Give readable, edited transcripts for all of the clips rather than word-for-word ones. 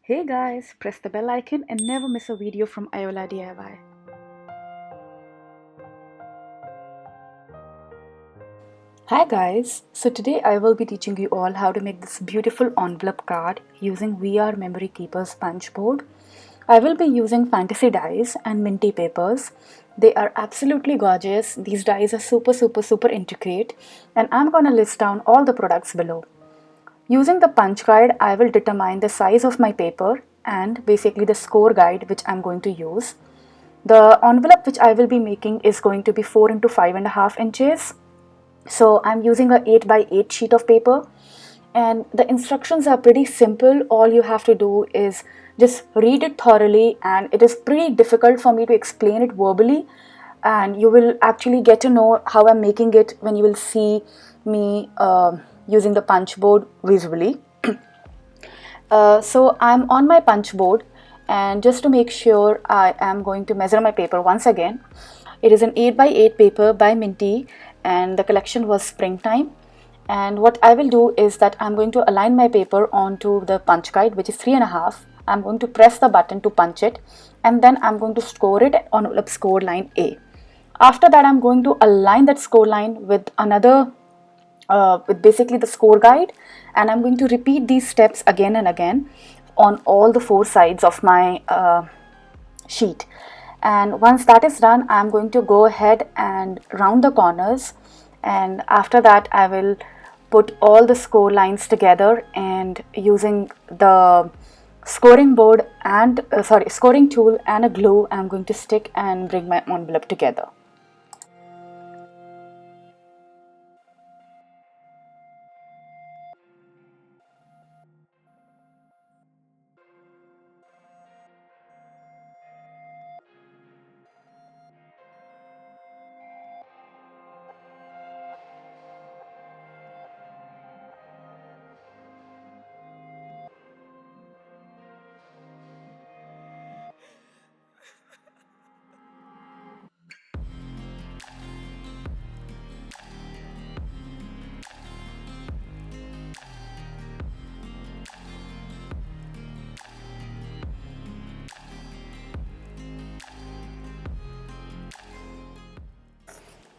Hey guys, press the bell icon and never miss a video from Ayola DIY. Hi guys, so today I will be teaching you all how to make this beautiful envelope card using VR Memory Keeper's punch board. I will be using fantasy dies and minty papers. They are absolutely gorgeous. These dies are super intricate, and I'm gonna list down all the products below. Using the punch guide, I will determine the size of my paper and basically the score guide which I'm going to use. The envelope which I will be making is going to be 4 into 5.5 inches. So I'm using a 8 by 8 sheet of paper, and the instructions are pretty simple. All you have to do is just read it thoroughly, and it is pretty difficult for me to explain it verbally, and you will actually get to know how I'm making it when you will see me using the punch board visually. So I'm on my punch board, and just to make sure, I am going to measure my paper once again. It is an 8 by 8 paper by Minty, and the collection was Springtime. And what I will do is that I'm going to align my paper onto the punch guide, which is 3.5. I'm going to press the button to punch it, and then I'm going to score it on envelope score line A. After that, I'm going to align that score line with another with basically the score guide, and I'm going to repeat these steps again and again on all the four sides of my sheet. And once that is done, I'm going to go ahead and round the corners, and after that I will put all the score lines together, and using the scoring board and scoring tool and a glue, I'm going to stick and bring my envelope together.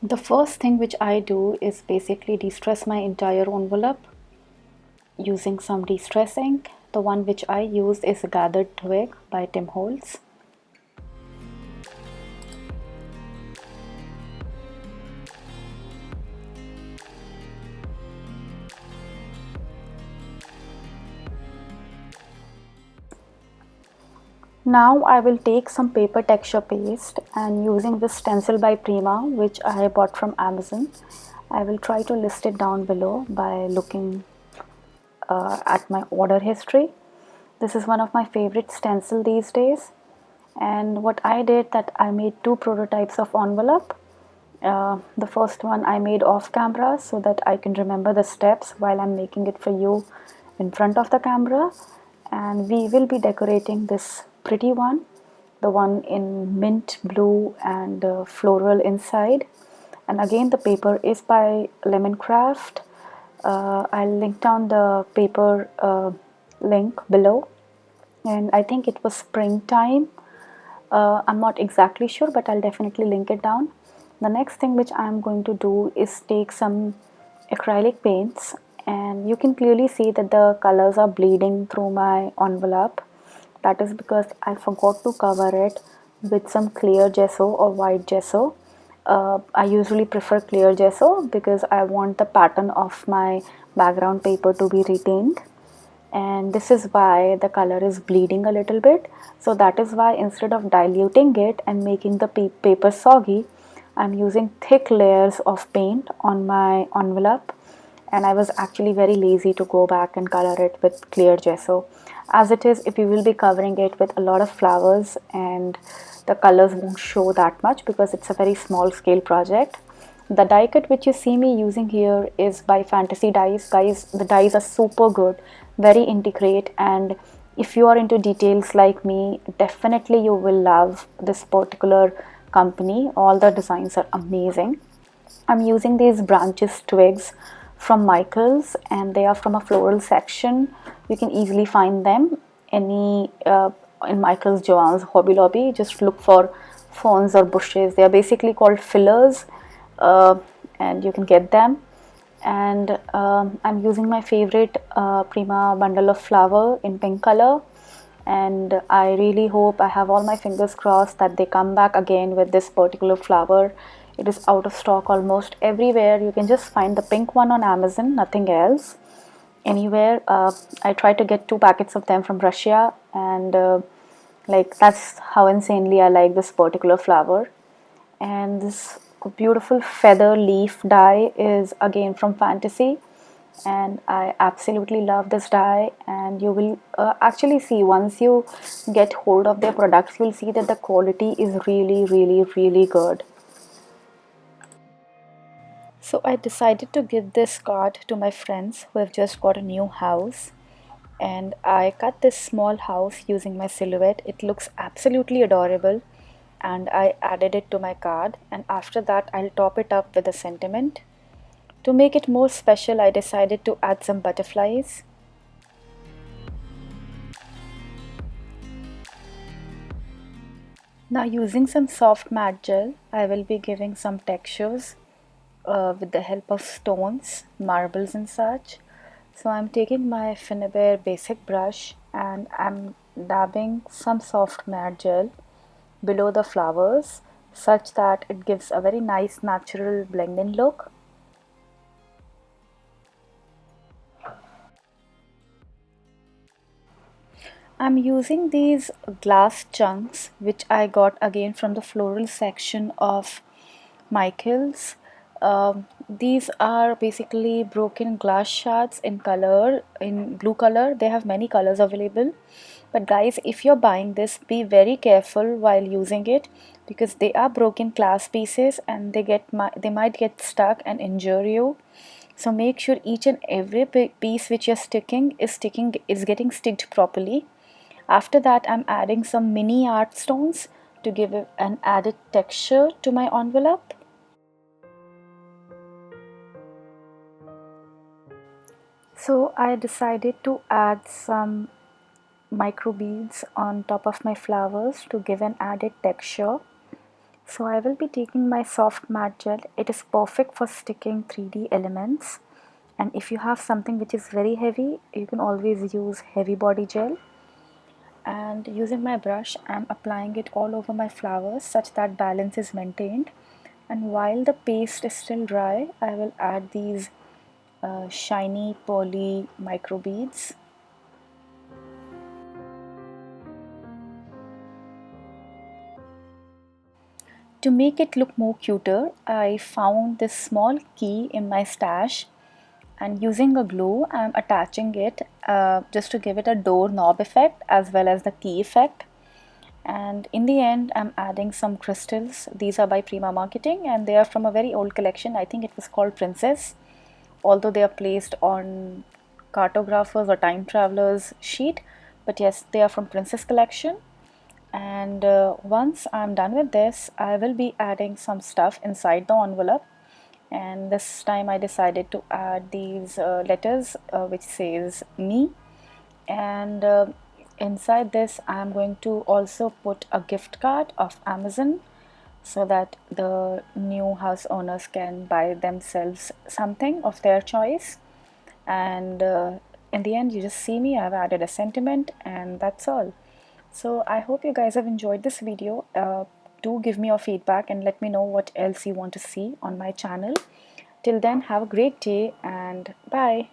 The first thing which I do is basically de-stress my entire envelope using some de-stress ink. The one which I use is Gathered Twig by Tim Holtz. Now I will take some paper texture paste, and using this stencil by Prima which I bought from Amazon, I will try to list it down below by looking at my order history. This is one of my favorite stencil these days, and what I did that I made two prototypes of envelope. The first one I made off camera so that I can remember the steps while I'm making it for you in front of the camera, and we will be decorating this pretty one, the one in mint blue and floral inside. And again, the paper is by Lemoncraft. I'll link down the paper link below, and I think it was Springtime. I'm not exactly sure, but I'll definitely link it down. The next thing which I'm going to do is take some acrylic paints, and you can clearly see that the colors are bleeding through my envelope. That is because I forgot to cover it with some clear gesso or white gesso. I usually prefer clear gesso because I want the pattern of my background paper to be retained, and this is why the color is bleeding a little bit. So that is why instead of diluting it and making the paper soggy, I'm using thick layers of paint on my envelope, and I was actually very lazy to go back and color it with clear gesso. As it is, if you will be covering it with a lot of flowers, and the colors won't show that much because it's a very small scale project. The die cut which you see me using here is by Fantasy Dies. Guys, the dies are super good, very intricate, and if you are into details like me, definitely you will love this particular company. All the designs are amazing. I'm using these branches twigs from Michaels, and they are from a floral section. You can easily find them, any in Michael's Joann's Hobby Lobby. Just look for ferns or bushes. They are basically called fillers, uh, and you can get them. And I'm using my favorite Prima bundle of flower in pink color, and I really hope, I have all my fingers crossed that they come back again with this particular flower. It is out of stock almost everywhere. You can just find the pink one on Amazon, nothing else anywhere. I tried to get 2 packets of them from Russia, and like, that's how insanely I like this particular flower. And this beautiful feather leaf dye is again from Fantasy, and I absolutely love this dye. And you will actually see, once you get hold of their products, you'll see that the quality is really, really, really good. So I decided to give this card to my friends who have just got a new house, and I cut this small house using my silhouette. It looks absolutely adorable, and I added it to my card, and after that I'll top it up with a sentiment. To make it more special, I decided to add some butterflies. Now, using some soft matte gel, I will be giving some textures with the help of stones, marbles and such. So I'm taking my Finnabair basic brush and I'm dabbing some soft matte gel below the flowers such that it gives a very nice natural blend-in look. I'm using these glass chunks which I got again from the floral section of Michaels. These are basically broken glass shards in color, in blue color. They have many colors available. But guys, if you're buying this, be very careful while using it because they are broken glass pieces and they might get stuck and injure you. So make sure each and every piece which you're sticking is getting sticked properly. After that, I'm adding some mini art stones to give an added texture to my envelope. So I decided to add some micro beads on top of my flowers to give an added texture. So I will be taking my soft matte gel. It is perfect for sticking 3D elements. And if you have something which is very heavy, you can always use heavy body gel. And using my brush, I'm applying it all over my flowers such that balance is maintained. And while the paste is still dry, I will add these shiny pearly micro beads. To make it look more cuter, I found this small key in my stash, and using a glue I'm attaching it just to give it a doorknob effect as well as the key effect. And in the end, I'm adding some crystals. These are by Prima Marketing and they are from a very old collection. I think it was called Princess, although they are placed on cartographers or time travelers sheet. But yes, they are from Princess collection. And once I'm done with this, I will be adding some stuff inside the envelope. And this time I decided to add these letters which says me. And inside this I'm going to also put a gift card of Amazon so that the new house owners can buy themselves something of their choice. And in the end, you just see me, I've added a sentiment, and that's all. So I hope you guys have enjoyed this video. Do give me your feedback and let me know what else you want to see on my channel. Till then, have a great day and bye.